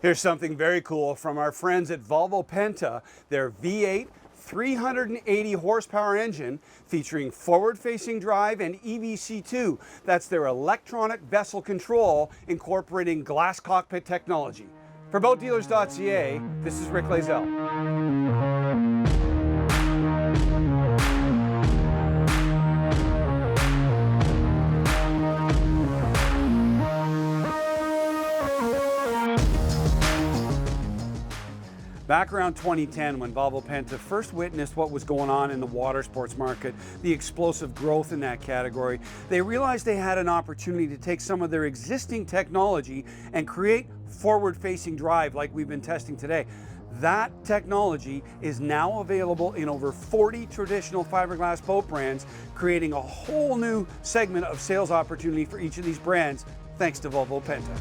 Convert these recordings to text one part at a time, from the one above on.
Here's something very cool from our friends at Volvo Penta. Their V8 380 horsepower engine featuring forward-facing drive and EVC2. That's their electronic vessel control incorporating glass cockpit technology. For Mydealers.ca, this is Rick Lazell. Back around 2010, when Volvo Penta first witnessed what was going on in the water sports market, the explosive growth in that category, they realized they had an opportunity to take some of their existing technology and create forward-facing drive like we've been testing today. That technology is now available in over 40 traditional fiberglass boat brands, creating a whole new segment of sales opportunity for each of these brands, thanks to Volvo Penta.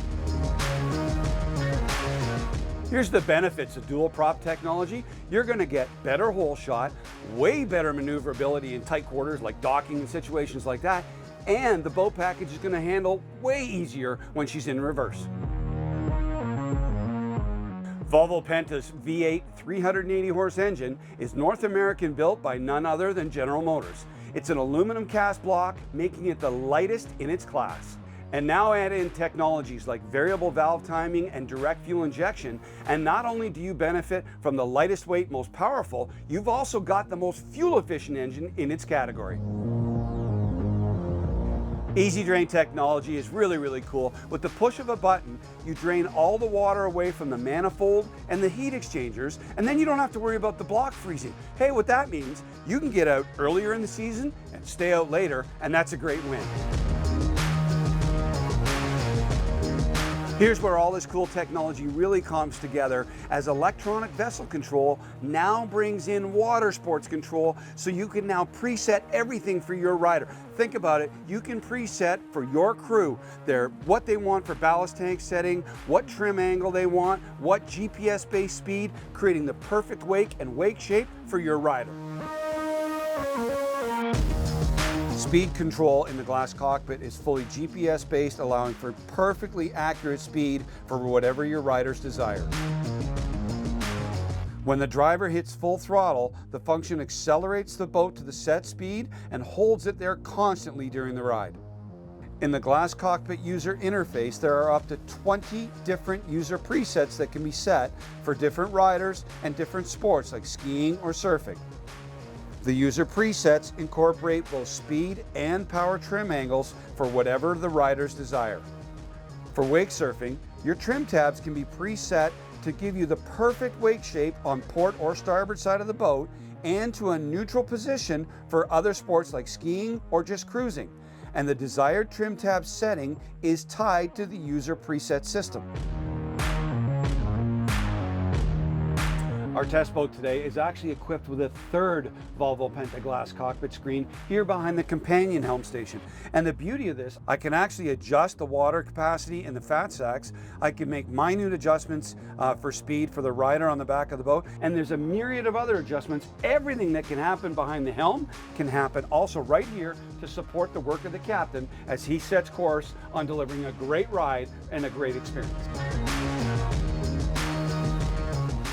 Here's the benefits of dual prop technology. You're going to get better hole shot, way better maneuverability in tight quarters like docking and situations like that, and the boat package is going to handle way easier when she's in reverse. Volvo Penta's V8 380 horse engine is North American built by none other than General Motors. It's an aluminum cast block, making it the lightest in its class. And now add in technologies like variable valve timing and direct fuel injection, and not only do you benefit from the lightest weight, most powerful, you've also got the most fuel efficient engine in its category. Easy drain technology is really cool. With the push of a button, you drain all the water away from the manifold and the heat exchangers, and then you don't have to worry about the block freezing. Hey, what that means, you can get out earlier in the season and stay out later, and that's a great win. Here's where all this cool technology really comes together, as electronic vessel control now brings in water sports control, so you can now preset everything for your rider. Think about it, you can preset for your crew what they want for ballast tank setting, what trim angle they want, what GPS-based speed, creating the perfect wake and wake shape for your rider. Speed control in the glass cockpit is fully GPS based, allowing for perfectly accurate speed for whatever your riders desire. When the driver hits full throttle, the function accelerates the boat to the set speed and holds it there constantly during the ride. In the glass cockpit user interface, there are up to 20 different user presets that can be set for different riders and different sports like skiing or surfing. The user presets incorporate both speed and power trim angles for whatever the riders desire. For wake surfing, your trim tabs can be preset to give you the perfect wake shape on port or starboard side of the boat, and to a neutral position for other sports like skiing or just cruising. And the desired trim tab setting is tied to the user preset system. Our test boat today is actually equipped with a third Volvo Penta glass cockpit screen here behind the companion helm station. And the beauty of this, I can actually adjust the water capacity in the fat sacks. I can make minute adjustments for speed for the rider on the back of the boat. And there's a myriad of other adjustments. Everything that can happen behind the helm can happen also right here to support the work of the captain as he sets course on delivering a great ride and a great experience.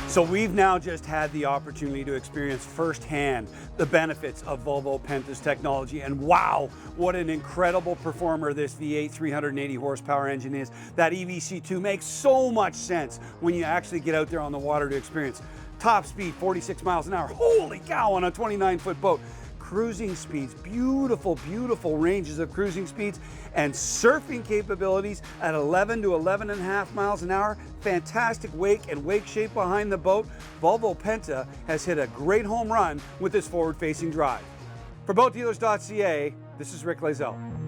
So we've now just had the opportunity to experience firsthand the benefits of Volvo Penta's technology, and wow, what an incredible performer this V8 380 horsepower engine is. That EVC2 makes so much sense when you actually get out there on the water to experience. Top speed, 46 miles an hour, holy cow, on a 29-foot boat. Cruising speeds, beautiful ranges of cruising speeds, and surfing capabilities at 11 to 11.5 miles an hour. Fantastic wake and wake shape behind the boat. Volvo Penta has hit a great home run with this forward-facing drive. For Mydealers.ca, this is Rick Lazell.